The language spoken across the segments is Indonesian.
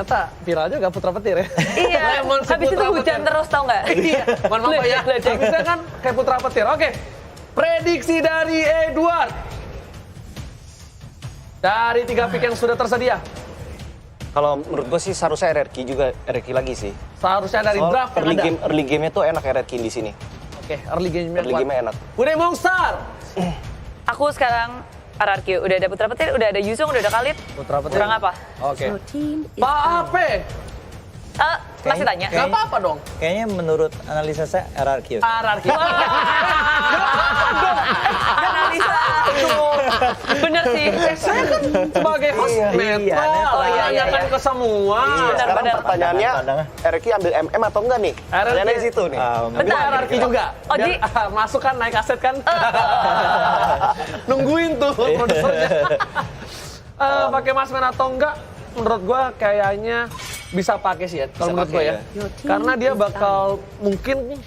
Ternyata viral juga Putra Petir ya. Iya, Lemon si habis itu Putra hujan Petir. terus tau nggak? Iya, mohon maaf ya. Habisnya kan kayak Putra Petir. Oke, prediksi dari Edward. Dari 3 pick yang sudah tersedia. Kalau menurut gue sih seharusnya RRQ juga, RRQ lagi sih. Seharusnya dari Soal draft yang ada. early game-nya tuh enak RRQ di sini. Oke, early game-nya Early kuat. game-nya enak. Udah Mongstar. Aku sekarang RRQ, udah ada Putra Petir, udah ada Yuzong, udah ada Khalid. Putra Petir. Kurang apa? Oke. Pak Ape. Masih tanya? Gak apa-apa dong. Kayaknya menurut analisa saya RRQ. RRQ. Analisa. Bener sih. Saya kan sebagai host netral. netral. Menanyakan ke semua. Sekarang benar. pertanyaannya, Pandangan. RRQ ambil MM atau enggak nih? Pertanyaannya di situ nih. Bentar. RRQ juga. Oh, Biar, di- masuk kan naik aset kan. Nungguin tuh produsernya. Pakai masmen atau enggak? Menurut gua kayaknya bisa pakai sih ya. Kalau menurut gua ya. Karena dia bakal mungkin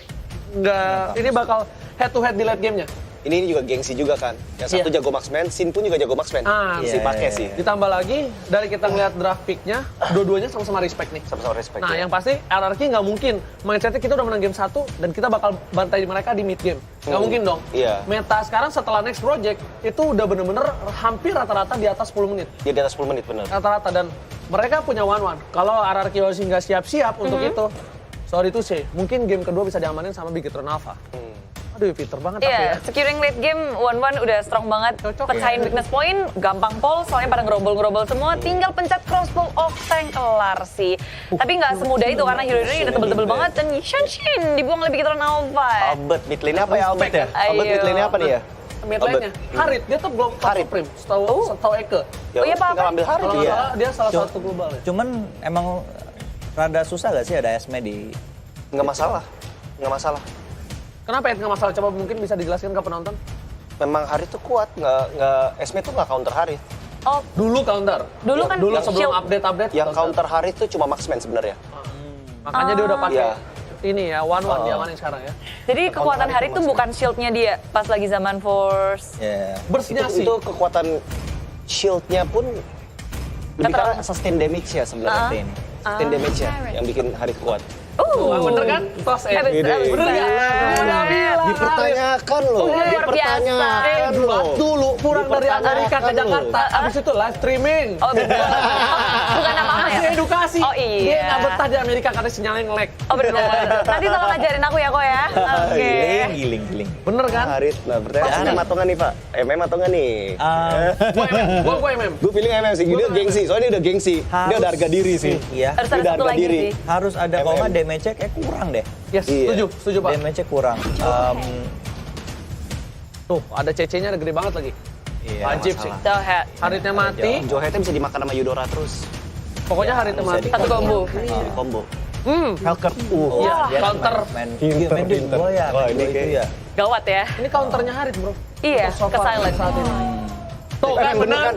nggak ini bakal head to head di late game-nya. Ini juga gengsi juga kan. Yang satu jago marksman, Sin pun juga jago marksman. Sih pakai sih. Ditambah lagi dari kita ngeliat draft pick-nya, dua-duanya sama-sama respect nih. Sama-sama respect. Nah, ya. yang pasti RRQ nggak mungkin. Mindsetnya kita udah menang game 1 dan kita bakal bantai mereka di mid game. Nggak mungkin dong. Iya. Meta sekarang setelah next project itu udah bener-bener hampir rata-rata di atas 10 menit. Dia di atas 10 menit bener. Rata-rata dan mereka punya one-one. Kalau RRQ Yoshi nggak siap-siap untuk itu, sorry to say, mungkin game kedua bisa diamanin sama Bigetron Alpha. Aduh, Peter banget tapi ya. Iya, securing late game, one-one udah strong banget. Cocok Pecahin ya. weakness point, gampang pol, soalnya pada ngerobol-ngerobol semua. Tinggal pencet crossbow off tank, kelar sih. Tapi nggak semudah itu, karena hero-hero udah tebel-tebel banget. Dan Shanshin dibuang oleh Bigetron Alpha. Albert, mid lane apa ya Albert ya? Albert mid lane apa nih ya? Mid lane-nya. Harit, dia tuh belum top Harit. supreme, setahu Eke. Ya, Oh iya, Pak, tinggal apa? ambil Harit Kalau dia. nggak salah, dia salah satu global ya. Cuman emang rada susah gak sih ada Esme di... Nggak masalah. Nggak masalah. Kenapa ya nggak masalah? Coba mungkin bisa dijelaskan ke penonton. Memang Harit tuh kuat, nggak Esme tuh nggak counter Harit. Oh, Dulu counter. Dulu kan sebelum shield. update-update. Yang counter Harit tuh cuma marksman sebenarnya. Makanya dia udah pakai Iya. ini ya, one-one dia mainin sekarang ya. jadi kekuatan hari itu bukan shieldnya dia pas lagi zaman Force. Ya. Burst-nya sih. Itu kekuatan shieldnya pun lebih Kata- karena sustain damage ya sebenarnya. Sustain damage ya yang bikin Harit kuat. Bener kan? Tos Habis- habis- Bener nggak? Udah bilang. Dipertanyakan loh, Luar dipertanyakan biasa. loh. Dulu pulang dari Amerika ke Dipertanyakan loh. Jakarta, abis itu live streaming. Oh, betul. Bukan apa-apa ya? Kasih edukasi. Oh, Dia iya. nggak betah di Amerika karena sinyalnya nge-lag. Oh, bener. Nanti tolong ajarin aku ya, kok ya. Oke. Giling. Bener kan? Harit, nah pertanyaan MM atau nggak nih Pak? MM atau nggak nih? Gue MM. Gue pilih MM sih, dia gengsi, soalnya dia udah gengsi. Dia udah harga diri sih. Iya. Harus ada Udah satu harga lagi diri. sih. Harus ada, kalau nggak damage-nya kayak kurang deh. Yes, Iya. setuju Pak. Damage-nya kurang. Tuh, ada CC-nya ada gede banget lagi. Iya, Wajib sih. So, head. Haritnya mati, Johetnya bisa dimakan sama Yudora terus. pokoknya haritnya bisa mati. Satu combo. Combo. Helkert. Iya, dia counter. main Pinter, main pinter. dua ya. Wah, main ini dua itu kayak- ya. Gawat ya. Ini counternya Harit, bro. Iya, Untuk so ke far silent. saat ini. Tuh kan benar.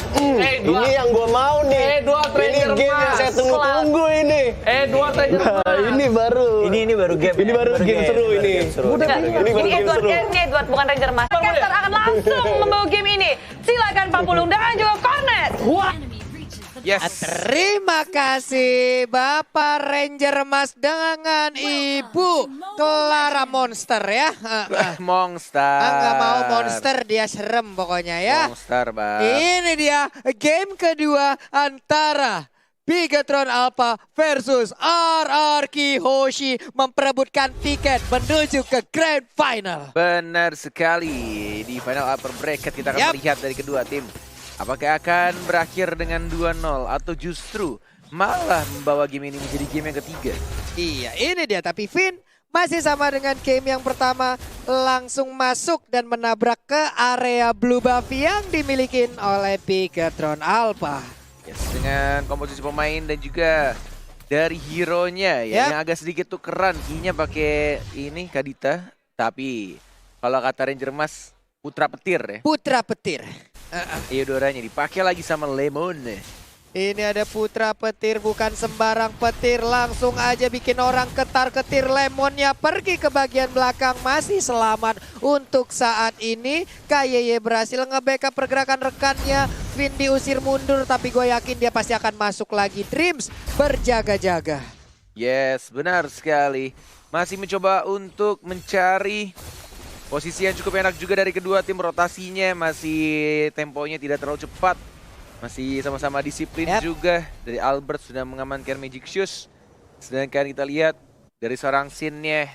Ini yang gue mau nih. dua Ini Treasure game yang Mas. saya tunggu-tunggu ini. dua treasure. Nah, ini baru. Ini baru game. Ini baru game seru ini. Udah Baru bilang. game. Ini baru Ini game Edward, seru. ini Edward bukan Ranger Mas. Caster akan langsung membawa game ini. Silakan Pak Pulung dan juga Cornet. Wah, Terima kasih Bapak Ranger Mas dengan Ibu Clara Monster ya. Monster. Nggak mau monster, dia serem pokoknya ya. Monster, Bang. Ini dia game kedua antara Bigetron Alpha versus RRQ Hoshi memperebutkan tiket menuju ke Grand Final. Benar sekali. Di final upper bracket kita akan Yap. melihat dari kedua tim. Apakah akan berakhir dengan 2-0 atau justru malah membawa game ini menjadi game yang ketiga? Iya, ini dia. Tapi Vin masih sama dengan game yang pertama, langsung masuk dan menabrak ke area blue buff yang dimiliki oleh Bigetron Alpha. Yes, dengan komposisi pemain dan juga dari hero-nya ya, Yap. yang agak sedikit tukeran. Kayaknya pakai ini Kadita, tapi kalau kata Ranger Mas, Putra Petir ya. Putra Petir. Eudoranya dipakai lagi sama Lemon. Ini ada Putra Petir, bukan sembarang petir. Langsung aja bikin orang ketar-ketir. Lemonnya pergi ke bagian belakang, masih selamat untuk saat ini. KYY berhasil nge-backup pergerakan rekannya. Finn diusir mundur, tapi gue yakin dia pasti akan masuk lagi. Dreams berjaga-jaga. Yes, benar sekali. Masih mencoba untuk mencari posisi yang cukup enak juga dari kedua tim. Rotasinya masih temponya tidak terlalu cepat. Masih sama-sama disiplin juga. Dari Albert sudah mengamankan Magic Shoes. Sedangkan kita lihat dari seorang Sin-nya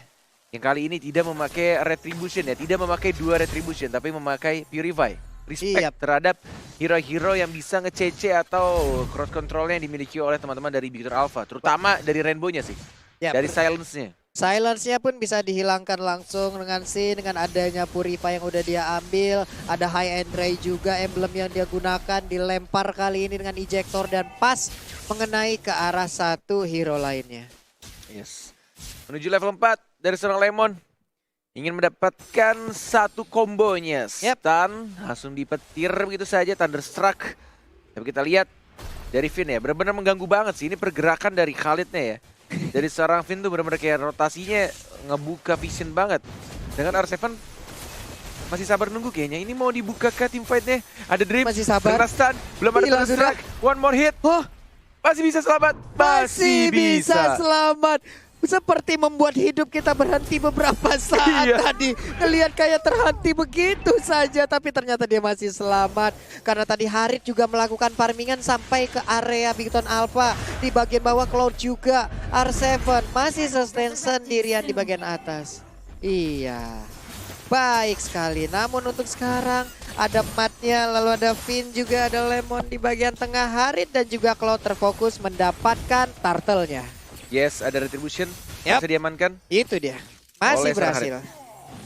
yang kali ini tidak memakai Retribution ya. Tidak memakai 2 Retribution tapi memakai Purify. Respect terhadap hero-hero yang bisa nge-CC atau cross controlnya yang dimiliki oleh teman-teman dari Victor Alpha. Terutama dari Rainbow-nya sih. Dari silence-nya. Silence-nya pun bisa dihilangkan langsung dengan Sin, dengan adanya Purify yang udah dia ambil. Ada High and Ray juga, emblem yang dia gunakan dilempar kali ini dengan ejector dan pas mengenai ke arah satu hero lainnya. Yes. Menuju level 4 dari seorang Lemon. Ingin mendapatkan satu kombonya. Stun, langsung dipetir begitu saja, Thunderstruck. Tapi kita lihat dari Finn ya, benar-benar mengganggu banget sih. Ini pergerakan dari Khalidnya ya. Dari seorang Finn tuh benar-benar kayak rotasinya ngebuka vision banget. Dengan R7 masih sabar nunggu kayaknya. Ini mau dibuka ke teamfight-nya. Ada Dream, masih sabar. kena stun, belum ada Thunderstruck. One more hit. Masih bisa selamat. Masih bisa selamat. Seperti membuat hidup kita berhenti beberapa saat tadi. Ngelihat kayak terhenti begitu saja. Tapi ternyata dia masih selamat. Karena tadi Harit juga melakukan farmingan sampai ke area Bigton Alpha. Di bagian bawah Cloud juga. R7 masih sustain sendirian di bagian atas. Iya. Baik sekali. Namun untuk sekarang ada Matnya, lalu ada Finn juga, ada Lemon di bagian tengah. Harit dan juga Cloud terfokus mendapatkan turtle-nya. Yes, ada Retribution. Bisa diamankan. Itu dia. Masih berhasil.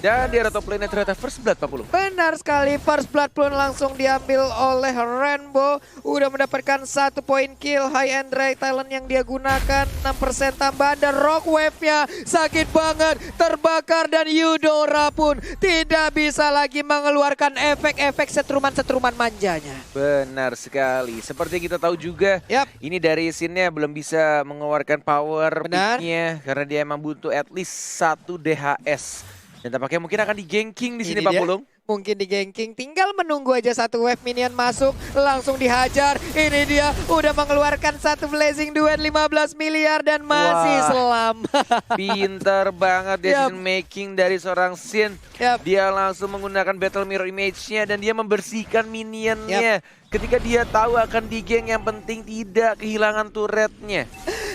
Dan di arah top lane ternyata First Blood 40. Benar sekali, First Blood pun langsung diambil oleh Rainbow. Udah mendapatkan 1 poin kill. High and Ray talent yang dia gunakan. 6% tambahan dan Rock Wave-nya sakit banget. Terbakar dan Eudora pun tidak bisa lagi mengeluarkan efek-efek setruman-setruman manjanya. Benar sekali. Seperti kita tahu juga, ini dari Sin-nya belum bisa mengeluarkan power pick-nya. Karena dia emang butuh at least 1 DHS. Dan tampaknya mungkin akan di-ganking di sini Pak Pulung. Mungkin di-ganking, tinggal menunggu aja 1 wave minion masuk, langsung dihajar. Ini dia, udah mengeluarkan 1 Blazing Duet 15 miliar dan masih selamat. Pintar banget decision making dari seorang Sin. Dia langsung menggunakan Battle Mirror Image-nya dan dia membersihkan minionnya. Ketika dia tahu akan di-gank, yang penting tidak kehilangan turretnya.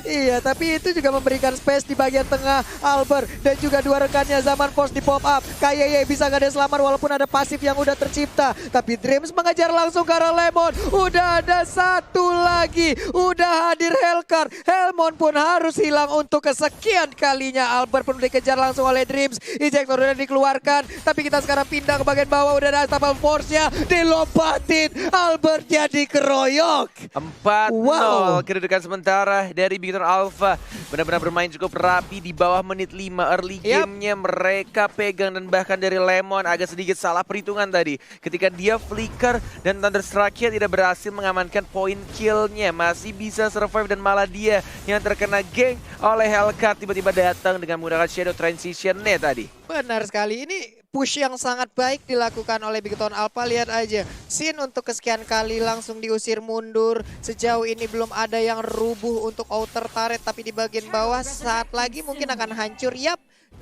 Iya, tapi itu juga memberikan space di bagian tengah. Albert dan juga 2 rekannya Zaman Force di pop up. Kayaknya bisa gak ada selamat walaupun ada pasif yang udah tercipta. Tapi Dreams mengejar langsung ke arah Lemon. Udah ada 1 lagi. Udah hadir Hellcar. Helmon pun harus hilang untuk kesekian kalinya. Albert pun dikejar langsung oleh Dreams. Ejector udah dikeluarkan. Tapi kita sekarang pindah ke bagian bawah. Udah ada Astral Force-nya. Dilompatin. Albert jadi keroyok. 4-0 kedudukan sementara dari Victor Alpha. Benar-benar bermain cukup rapi di bawah menit 5 early game-nya mereka pegang. Dan bahkan dari Lemon agak sedikit salah perhitungan tadi. Ketika dia flicker dan Thunderstruck-nya tidak berhasil mengamankan poin kill-nya. Masih bisa survive dan malah dia yang terkena gank oleh Hellcat tiba-tiba datang dengan menggunakan Shadow Transition-nya tadi. Benar sekali, ini push yang sangat baik dilakukan oleh Bigton Alpha. Lihat aja, Sin untuk kesekian kali langsung diusir mundur. Sejauh ini belum ada yang rubuh untuk outer turret, tapi di bagian bawah saat lagi mungkin akan hancur.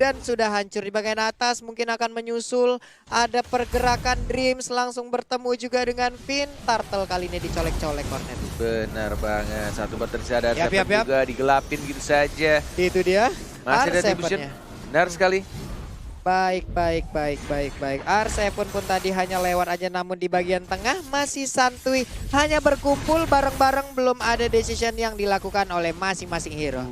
Dan sudah hancur di bagian atas, mungkin akan menyusul. Ada pergerakan Dreams langsung bertemu juga dengan Finn. Turtle kali ini dicolek-colek Cornet. Benar banget, satu bertersadar juga digelapin gitu saja. Itu dia. Masih ada Retribution. Benar sekali. Baik. R7 pun tadi hanya lewat aja, namun di bagian tengah masih santuy. Hanya berkumpul bareng-bareng, belum ada decision yang dilakukan oleh masing-masing hero.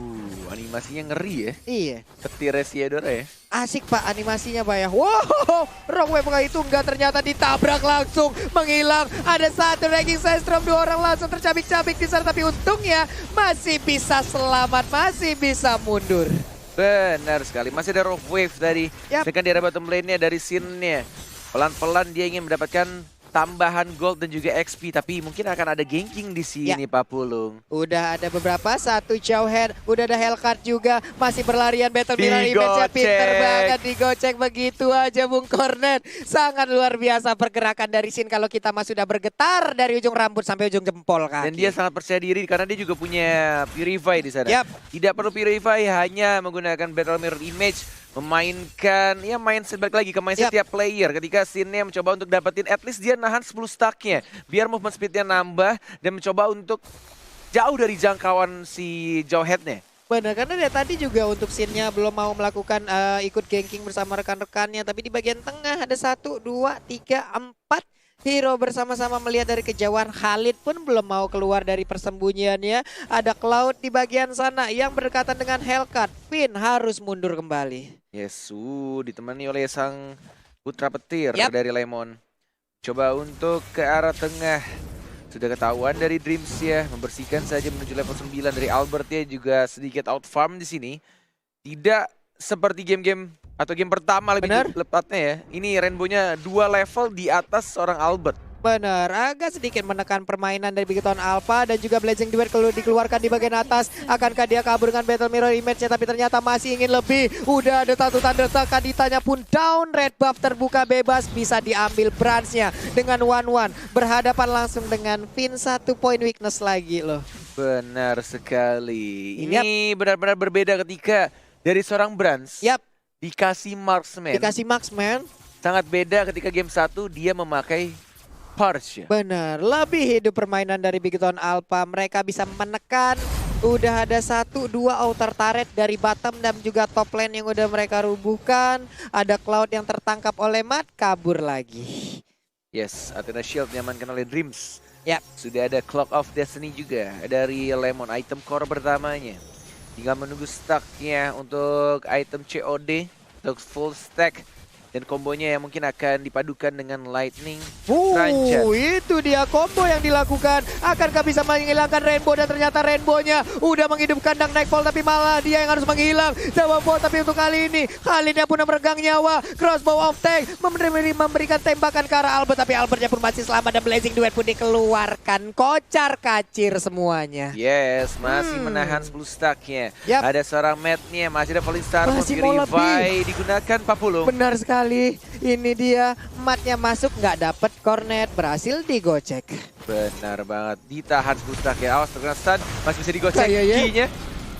Animasinya ngeri ya. Iya. Petirnya si Eudora ya. Asik Pak animasinya Pak ya. Wow, Rock Wave itu enggak, ternyata ditabrak langsung. Menghilang, ada 1 ranking Sandstorm, 2 orang langsung tercabik-cabik di sana. Tapi untungnya masih bisa selamat, masih bisa mundur. Benar sekali, masih ada Rock Wave tadi. Dengan di area bottom lane-nya dari Sin-nya. Pelan-pelan dia ingin mendapatkan tambahan gold dan juga XP, tapi mungkin akan ada ganking di sini Pak Pulung. Udah ada beberapa, satu jauh head, udah ada Hellcat juga, masih berlarian Battle Mirror Image-nya pinter banget, digocek begitu aja Bung Cornet. Sangat luar biasa pergerakan dari Sin kalau kita mah sudah bergetar dari ujung rambut sampai ujung jempol kaki. Dan dia sangat percaya diri karena dia juga punya Purify di sana. Yap. Tidak perlu Purify, hanya menggunakan Battle Mirror Image, memainkan, ya mindset balik lagi ke mindset tiap player. Ketika Sin-nya mencoba untuk dapetin, at least dia nahan 10 stack-nya. Biar movement speed-nya nambah dan mencoba untuk jauh dari jangkauan si jauh head-nya. Benar, karena dia tadi juga untuk scene-nya belum mau melakukan ikut ganking bersama rekan-rekannya. Tapi di bagian tengah ada 1, 2, 3, 4 hero bersama-sama melihat dari kejauhan. Khalid pun belum mau keluar dari persembunyiannya. Ada Cloud di bagian sana yang berdekatan dengan Hellcat. Finn harus mundur kembali. Yesu, ditemani oleh sang putra petir dari Lemon. Coba untuk ke arah tengah. Sudah ketahuan dari Dreams ya, membersihkan saja menuju level 9 dari Albert ya, juga sedikit out farm di sini. Tidak seperti game-game atau game pertama lebih tepatnya ya. Ini Rainbow-nya 2 level di atas seorang Albert. Benar, agak sedikit menekan permainan dari Bigoton Alpha dan juga Blazing Duet kalau dikeluarkan di bagian atas. Akankah dia kabur dengan Battle Mirror Image-nya, tapi ternyata masih ingin lebih. Udah ada satu tanda tekan, ditanya pun down, red buff terbuka bebas, bisa diambil branch-nya dengan 1-1. Berhadapan langsung dengan Finn, 1 point weakness lagi loh. Benar sekali. Ini benar-benar berbeda ketika dari seorang branch dikasih marksman. Dikasih marksman. Sangat beda ketika game 1 dia memakai Purge. Benar, lebih hidup permainan dari Bigoton Alpha. Mereka bisa menekan. Udah ada 1, 2 outer turret dari bottom dan juga top lane yang udah mereka rubuhkan. Ada Cloud yang tertangkap oleh Matt, kabur lagi. Yes, Athena Shield diamankan oleh Dreams. Sudah ada Clock of Destiny juga dari Lemon, item core pertamanya. Tinggal menunggu stacknya untuk item COD, untuk full stack. Dan kombonya yang mungkin akan dipadukan dengan Lightning. Itu dia combo yang dilakukan. Akankah bisa menghilangkan Rainbow, dan ternyata Rainbow-nya udah menghidupkan Dark Nightfall, tapi malah dia yang harus menghilang. Jawab bot, tapi untuk kali ini Khalidnya pun meregang nyawa. Crossbow of Tank memberikan tembakan ke arah Albert, tapi Albertnya pun masih selamat dan Blazing Duet pun dikeluarkan. Kocar kacir semuanya. Yes, masih menahan 10 stacknya. Ada seorang Matt-nya, masih ada Falling Star, masih mau Purify digunakan Pak Pulung. Benar sekali. Ini dia, matnya masuk, nggak dapet, Cornet berhasil digocek. Benar banget, ditahan 10 stack ya. Awas terkena stun, masih bisa digocek key-nya.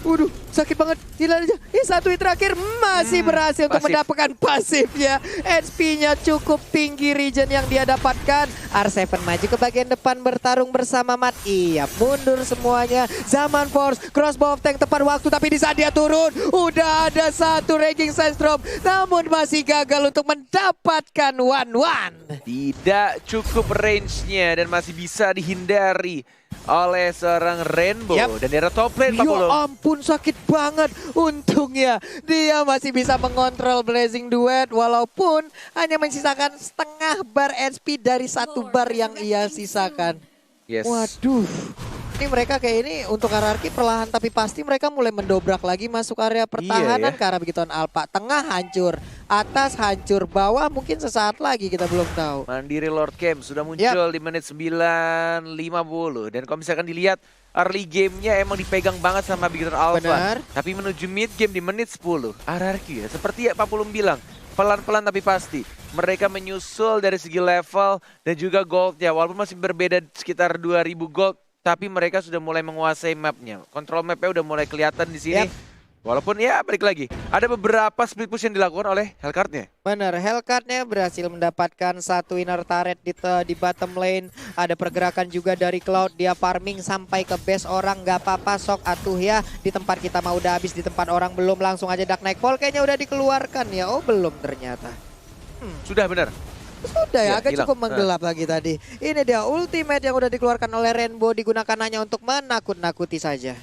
Waduh, sakit banget. Gila aja. Ini 1 hit terakhir masih berhasil untuk mendapatkan pasifnya. HP-nya cukup tinggi region yang dia dapatkan. R7 maju ke bagian depan bertarung bersama Matt. Iya, mundur semuanya. Zaman Force, Crossbow of Tank tepat waktu, tapi di saat dia turun udah ada 1 Raging Sandstorm, namun masih gagal untuk mendapatkan 1-1. Tidak cukup range-nya dan masih bisa dihindari oleh seorang Rainbow. Dan dia ada top lane Pak Pulung. Ya ampun, sakit banget. Untungnya dia masih bisa mengontrol Blazing Duet walaupun hanya menyisakan setengah bar HP dari 1 bar yang ia sisakan. Waduh. Ini mereka kayak ini untuk hierarki perlahan tapi pasti mereka mulai mendobrak lagi masuk area pertahanan ke arah Bigoton Alpha. Tengah hancur, atas hancur, bawah mungkin sesaat lagi kita belum tahu. Mandiri Lord Camp sudah muncul di menit 9.50 dan kalau misalkan dilihat early gamenya emang dipegang banget sama Bigoton Alpha. Tapi menuju mid game di menit 10 hierarki ya seperti Pak Pulung bilang, pelan-pelan tapi pasti. Mereka menyusul dari segi level dan juga goldnya walaupun masih berbeda sekitar 2000 gold. Tapi mereka sudah mulai menguasai mapnya. Kontrol mapnya udah mulai kelihatan di sini. Walaupun ya balik lagi. Ada beberapa split push yang dilakukan oleh Hellcat-nya. Benar, Hellcat-nya berhasil mendapatkan 1 inner turret di bottom lane. Ada pergerakan juga dari Cloud. Dia farming sampai ke base orang. Gak apa-apa sok atuh ya. Di tempat kita mah udah habis, di tempat orang belum. Langsung aja Dark Nightfall kayaknya udah dikeluarkan ya. Oh belum ternyata. Sudah benar. Sudah ya, agak cukup menggelap lagi tadi. Ini dia ultimate yang udah dikeluarkan oleh Rainbow, digunakan hanya untuk menakut-nakuti saja.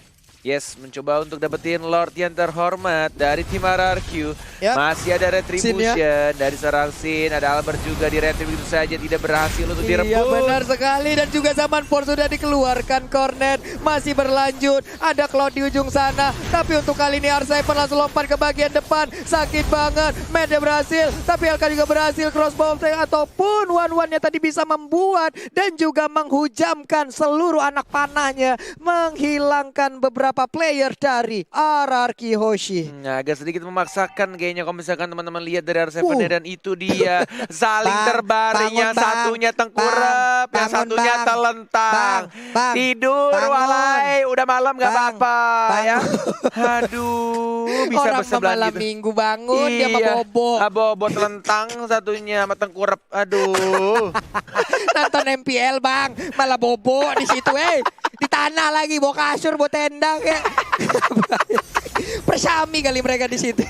Yes, mencoba untuk dapetin Lord yang terhormat dari tim RRQ. Yap. Masih ada Retribution Sin, dari seorang Sin. Ada Albert juga di retrieve itu saja, tidak berhasil untuk direbut. Iya benar sekali, dan juga Zaman Force sudah dikeluarkan. Cornet masih berlanjut, ada Cloud di ujung sana, tapi untuk kali ini R7 langsung lompat ke bagian depan. Sakit banget, Mad berhasil, tapi Elka juga berhasil crossbow ataupun one-one-nya tadi bisa membuat dan juga menghujamkan seluruh anak panahnya, menghilangkan beberapa player dari RRQ Hoshi. Agak sedikit memaksakan kayaknya kalau misalkan teman-teman lihat dari R7 dan itu dia saling Bang, terbaring, yang bangun, Bang. satunya tengkurap, yang Bangun, satunya Bang. telentang. Bang, Tidur bangun. walai, udah malam gak Bang, apa-apa ya. bangun. Aduh, bisa Orang bersebelahan malam gitu. minggu bangun, dia mau bobo. Bobo telentang satunya sama tengkurap. Aduh. Nonton MPL bang, malah bobo di situ di tanah lagi, bawa kasur, bawa tenda kayak. Persami kali mereka di situ.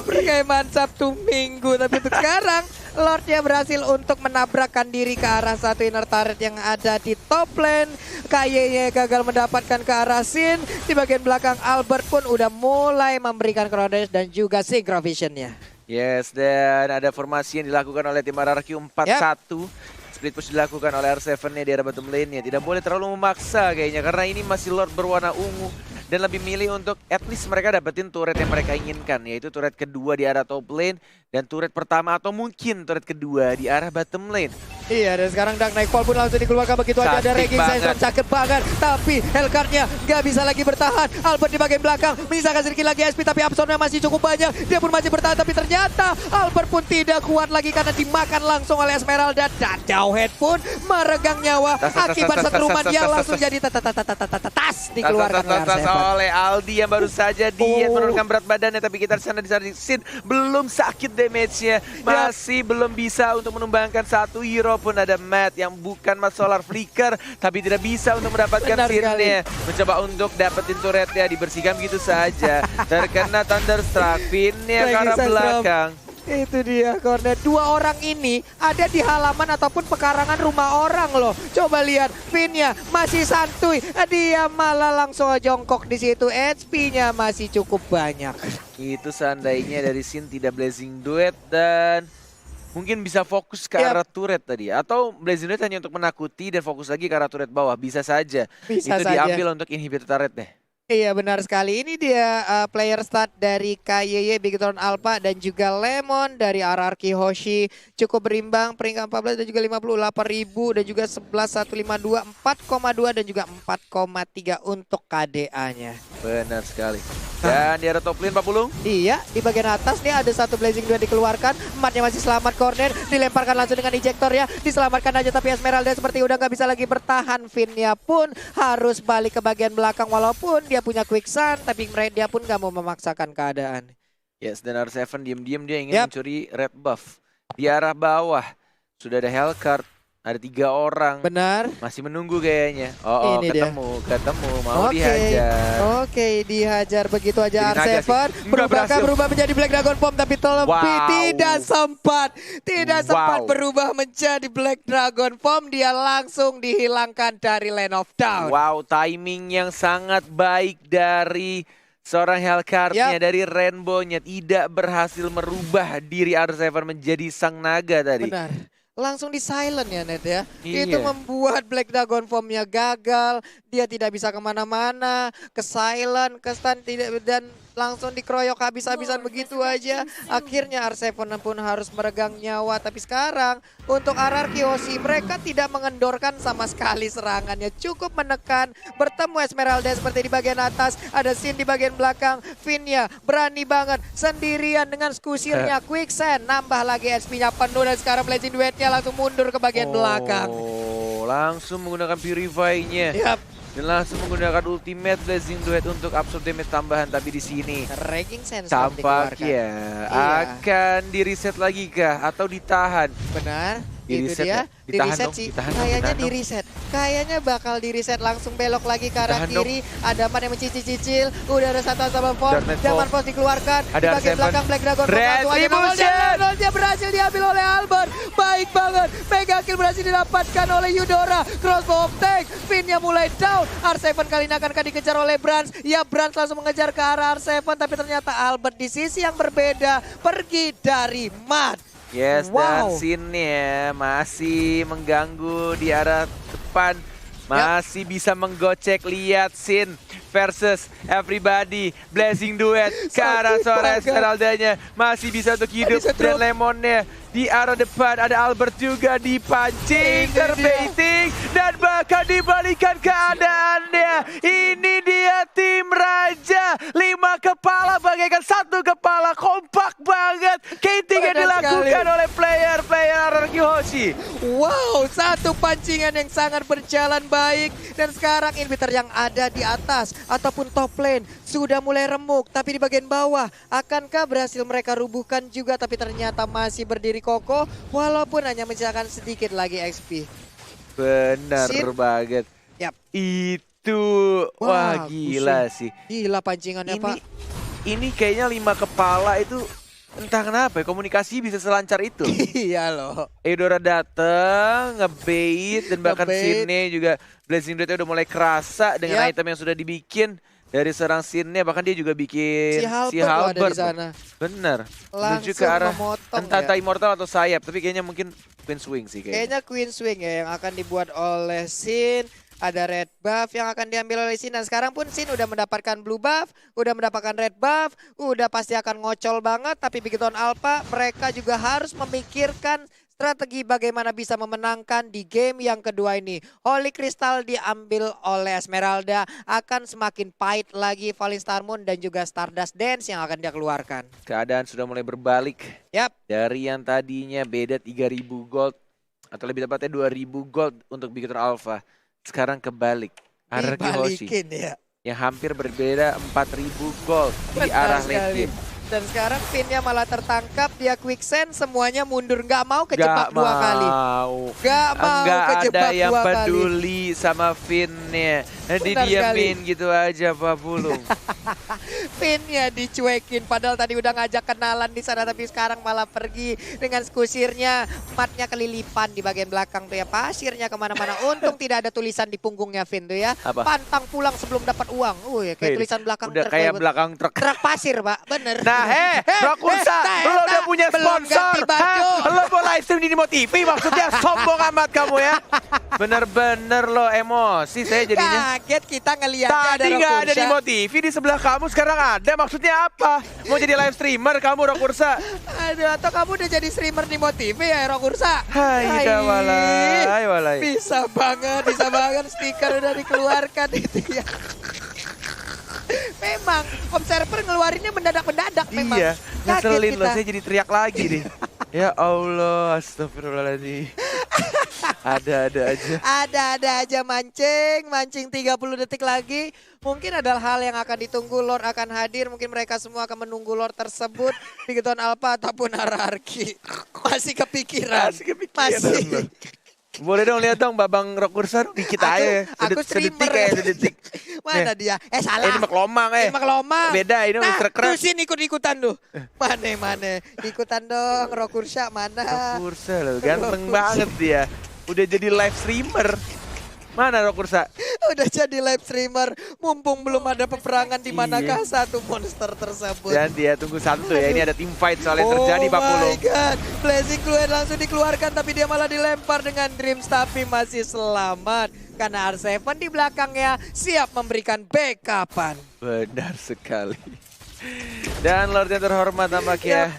Kayak Sabtu Minggu, tapi untuk sekarang Lordnya berhasil untuk menabrakkan diri ke arah satu inner turret yang ada di top lane. KY gagal mendapatkan ke arah Sin. Di bagian belakang Albert pun udah mulai memberikan Chronos dan juga Synchrovision-nya. Yes, dan ada formasi yang dilakukan oleh tim RRQ 4-1. Split push dilakukan oleh R7-nya di arah bottom lane-nya. Tidak boleh terlalu memaksa kayaknya, karena ini masih Lord berwarna ungu. Dan lebih milih untuk at least mereka dapetin turret yang mereka inginkan, yaitu turret kedua di arah top lane dan turret pertama atau mungkin turret kedua di arah bottom lane. Iya, dan sekarang Dark Nightfall pun langsung dikeluarkan begitu aja. Ada Cantik Reggie banget. Session, cakep banget. Tapi Hellcard-nya nggak bisa lagi bertahan. Albert di bagian belakang menyisakan sedikit lagi SP, tapi Absorb-nya masih cukup banyak. Dia pun masih bertahan, tapi ternyata Albert pun tidak kuat lagi karena dimakan langsung oleh Esmeralda. Dan Jauhead pun meregang nyawa akibat setruman yang langsung jadi tas dikeluarkan oleh R7. Oleh Aldi yang baru saja menurunkan berat badannya, tapi kita di sana di Sin belum sakit damage-nya. Masih belum bisa untuk menumbangkan satu hero pun. Ada Matt yang bukan Matt Solar Flicker, tapi tidak bisa untuk mendapatkan Sin-nya. Mencoba untuk dapetin turretnya, dibersihkan begitu saja. Terkena Thunderstruck, Fin-nya ke arah belakang. Itu dia Cornet. Dua orang ini ada di halaman ataupun pekarangan rumah orang loh. Coba lihat, Fin-nya masih santuy. Dia malah langsung jongkok di situ. HP-nya masih cukup banyak. Itu seandainya dari Sin tidak Blazing Duet dan mungkin bisa fokus ke arah turret tadi. Atau Blazing Duet hanya untuk menakuti dan fokus lagi ke arah turret bawah. Bisa saja. Bisa itu saja. diambil untuk inhibitor turret deh. Iya benar sekali. Ini dia player start dari KYY, Bigtron Alpha dan juga Lemon dari RRQ Hoshi. Cukup berimbang, peringkat 14 dan juga 58.000 dan juga 11.152, 4,2 dan juga 4,3 untuk KDA-nya. Benar sekali. Dan di arah top lane 40. Iya, di bagian atas nih ada satu Blazing Duel dikeluarkan. Matnya masih selamat, corner dilemparkan langsung dengan ejector ya. Diselamatkan aja, tapi Esmeralda seperti udah nggak bisa lagi bertahan. Fin-nya pun harus balik ke bagian belakang walaupun dia punya quicksand, tapi dia pun nggak mau memaksakan keadaan. Yes, dan R7 diam-diam dia ingin mencuri red buff. Di arah bawah sudah ada Hellcard. Ada 3 orang. Benar. Masih menunggu kayaknya. Oh, Ini ketemu. Mau dihajar. Oke, dihajar begitu aja. Jadi naga R7 sih. berubah menjadi Black Dragon Form, tapi tidak sempat berubah menjadi Black Dragon Form. Dia langsung dihilangkan dari Land of Dawn. Wow, timing yang sangat baik dari seorang Hellcard-nya, dari Rainbow-nya. Tidak berhasil merubah diri R7 menjadi sang naga tadi. Benar. Langsung di silent ya Net ya. Iya. Itu membuat Black Dragon Form-nya gagal. Dia tidak bisa kemana-mana. Ke silent, ke stun, dan langsung dikeroyok habis-habisan begitu aja. Akhirnya R7 pun harus meregang nyawa. Tapi sekarang untuk RRQ Hoshi, mereka tidak mengendorkan sama sekali serangannya. Cukup menekan, bertemu Esmeralda seperti di bagian atas. Ada Sin di bagian belakang. Fin-nya berani banget sendirian dengan skusirnya. Quicksand, nambah lagi SP-nya penuh. Dan sekarang Blazing Duet-nya langsung mundur ke bagian belakang. Langsung menggunakan Purify-nya. Yap. Dan langsung menggunakan ultimate Blazing Duet untuk absorb damage tambahan. Tapi di sini Raging Sandstorm tampaknya Iya. akan di reset lagi kah atau ditahan? Benar. Di-reset dia. ya? Ditahan Di-reset dong, sih. ditahan dong, Kayaknya ditahan dong. di-reset. Kayaknya bakal di-reset langsung belok lagi ke arah Ditahan dong. kiri. Ada Man yang mencicil-cicil. Udah ada satu sama Force. Dark Knight Zaman Fall. Force dikeluarkan. Ada Di bagian R7. belakang Black Dragon Force langsung aja nongol. Retribution. Dan Lordnya berhasil diambil oleh Albert. Baik banget. Mega kill berhasil didapatkan oleh Eudora. Crossbow of Tank. Finnya mulai down. R7 kali ini akan dikejar oleh Brans. Ya Brans langsung mengejar ke arah R7. Tapi ternyata Albert di sisi yang berbeda. Pergi dari Mad. Yes, Wow. dan scene-nya masih mengganggu di arah depan. Masih bisa menggocek, lihat Sin versus everybody. Blazing duet ke arah Sakit Sora banget. Esmeraldanya. Masih bisa untuk hidup Bisa dan drop. Lemonnya. Di arah depan ada Albert juga dipancing, Ini terbaiting. Dan bahkan dibalikan keadaannya. Ini dia tim Raja. 5 kepala bagaikan 1 kepala. Kompak banget. Kating yang Benar dilakukan sekali. oleh player RRQ Hoshi. Wow, satu pancingan yang sangat berjalan baik. Dan sekarang inhibitor yang ada di atas ataupun top lane sudah mulai remuk. Tapi di bagian bawah, akankah berhasil mereka rubuhkan juga? Tapi ternyata masih berdiri kokoh walaupun hanya menyisakan sedikit lagi XP. Benar Sin. banget. Yap. Itu, wah Wah, gila Gusin. sih. Gila pancingannya, Ini, Pak. ini kayaknya 5 kepala itu entah kenapa ya, komunikasi bisa selancar itu. Iya loh. Eudora dateng, ngebait, dan bahkan Ngebait. scene-nya juga Blazing Duet udah mulai kerasa dengan Yap. item yang sudah dibikin. Dari serang scene-nya, bahkan dia juga bikin Si Halbert loh ada di sana. Bener. Menuju Langsung ke arah memotong entah ya. Immortal atau sayap, tapi kayaknya mungkin Queen Swing sih kayaknya. Kayaknya Queen Swing ya yang akan dibuat oleh Sin. Ada red buff yang akan diambil oleh Sin. Dan sekarang pun Sin udah mendapatkan blue buff, udah mendapatkan red buff, udah pasti akan ngocol banget. Tapi begitu on Alpha, mereka juga harus memikirkan strategi bagaimana bisa memenangkan di game yang kedua ini. Holy Crystal diambil oleh Esmeralda, akan semakin pahit lagi Fallen Star Moon dan juga Stardust Dance yang akan dia keluarkan. Keadaan sudah mulai berbalik. Yap. Dari yang tadinya beda 3.000 gold, atau lebih tepatnya 2.000 gold untuk Victor Alpha. Sekarang kebalik. RRQ Hoshi Dibalikin ya. yang hampir berbeda 4.000 gold di Benar arah late sekali. game. Dan sekarang Finnya malah tertangkap, dia quicksand, semuanya mundur. Nggak mau Gak kejebak dua kali. Nggak mau Enggak kejebak ada yang dua kali. peduli sama Finnya. Nanti Benar diamin gitu aja Pak Pulung. Finnya dicuekin, padahal tadi udah ngajak kenalan di sana, tapi sekarang malah pergi dengan kusirnya. Matnya kelilipan di bagian belakang tuh ya, pasirnya kemana-mana. Untung tidak ada tulisan di punggungnya Fin tuh ya. Apa? Pantang pulang sebelum dapat uang. Ya, kayak Wih, tulisan belakang udah truk. kayak Pak. belakang truk. Truk pasir, Pak. Bener. Nah, Rokursa, lo udah punya belum sponsor. ganti baju. Lo mau live stream di Nimo TV, maksudnya sombong amat kamu ya. Bener-bener lo emosi saya jadinya. Kaget kita ngeliatnya ada Tadi nggak ada Rokursa. Nimo TV, di sebelah kamu sekarang ada. Maksudnya apa? Mau jadi live streamer kamu Rokursa? Aduh, atau kamu udah jadi streamer di TV ya, Rokursa? Hai, dah walai, walai. Bisa banget stiker udah dikeluarkan itu ya. Memang, Observer ngeluarinnya mendadak-mendadak memang. Iya, Kaget ngeselin lo, kita. saya jadi teriak lagi deh. Ya Allah, astagfirullahaladzim. Ada-ada aja. Ada aja mancing 30 detik lagi. Mungkin adalah hal yang akan ditunggu, Lord akan hadir. Mungkin mereka semua akan menunggu Lord tersebut. di Begitu Alpha ataupun hierarki. Masih kepikiran. Masih kepikiran, Masih. Bang. Boleh dong lihat dong Babang Rokursa dikit aja. Aku Sedetik streamer. ya, sedetik. Mana dia? Salah. Ini Maklomang Ini Maklomang. Beda, ini nah, Ultra Crash. tuh sini ikut-ikutan tuh. Mana. Ikutan dong, Rokursa mana? Rokursa loh, ganteng banget dia. Udah jadi live streamer. Mana Rokursa? Udah jadi live streamer, mumpung belum ada peperangan di manakah Iya. satu monster tersebut. Dan dia tunggu satu ya, ini ada team fight soalnya terjadi Pak Oh Pulung. my god, Blazing Fluid langsung dikeluarkan tapi dia malah dilempar dengan Dreams tapi masih selamat. Karena R7 di belakangnya siap memberikan backupan. Benar sekali. Dan Lord yang terhormat tampaknya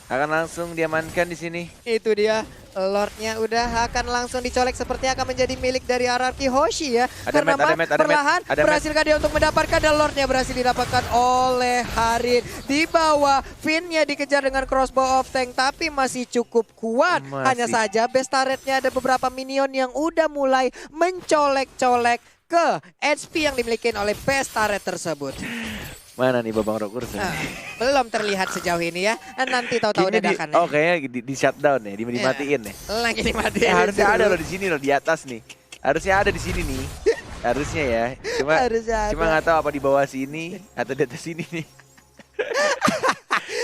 akan langsung diamankan di sini. Itu dia, Lordnya udah akan langsung dicolek sepertinya akan menjadi milik dari RRQ Hoshi ya. Ada Karena Matt, ada perlahan Matt, ada berhasilkah dia untuk mendapatkan dan Lordnya berhasil didapatkan oleh Harin. Di bawah, Finnya dikejar dengan crossbow of tank tapi masih cukup kuat. Masih. Hanya saja best turretnya ada beberapa minion yang udah mulai mencolek-colek ke HP yang dimiliki oleh best turret tersebut. Mana nih Babang Rokursa? Belum terlihat sejauh ini ya. Nanti tahu-tahu dadakan. Oh kayaknya di shutdown ya, dimatiin ya. Lagi dimatiin. Harusnya ada loh di sini loh, di atas nih. Harusnya ada di sini nih. Harusnya ya. Harusnya Cuma ada. nggak tahu apa di bawah sini atau di atas sini nih.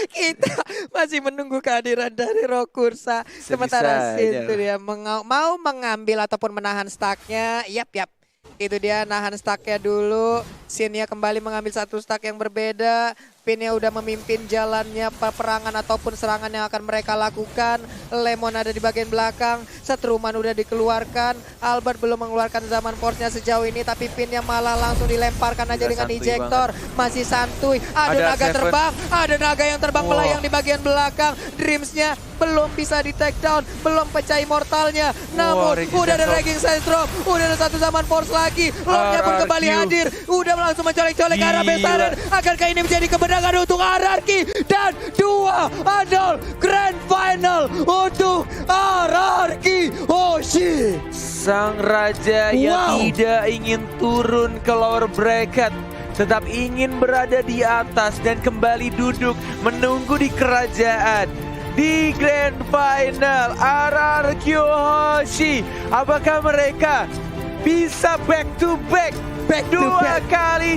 Kita masih menunggu kehadiran dari Rokursa. Sementara Sebisanya. itu dia mau mengambil ataupun menahan stacknya. Yap. Itu dia nahan stacknya dulu. Sinnya kembali mengambil satu stack yang berbeda. Pinnya udah memimpin jalannya peperangan ataupun serangan yang akan mereka lakukan. Lemon ada di bagian belakang. Setruman udah dikeluarkan. Albert belum mengeluarkan zaman force-nya sejauh ini. Tapi pinnya malah langsung dilemparkan aja Gila, dengan santuy ejector. Masih santuy. Ada naga Seven. terbang. Ada naga yang terbang Wow. melayang di bagian belakang. Dreams-nya belum bisa di take down. Belum pecah immortalnya. Namun Reggie udah ada Sensor. Raging Sandstorm. Udah ada satu zaman force lagi. Lordnya pun kembali RRQ. hadir. Udah langsung mencolek-colek ke arah Gila. Bestaren. Akankah ini menjadi kemenangan untuk RRQ? Dan 2-0 Grand Final untuk RRQ Hoshi. Sang raja yang tidak ingin turun ke lower bracket, tetap ingin berada di atas dan kembali duduk menunggu di kerajaan. Di Grand Final RRQ Hoshi, apakah mereka bisa back to back Back to dua back. kali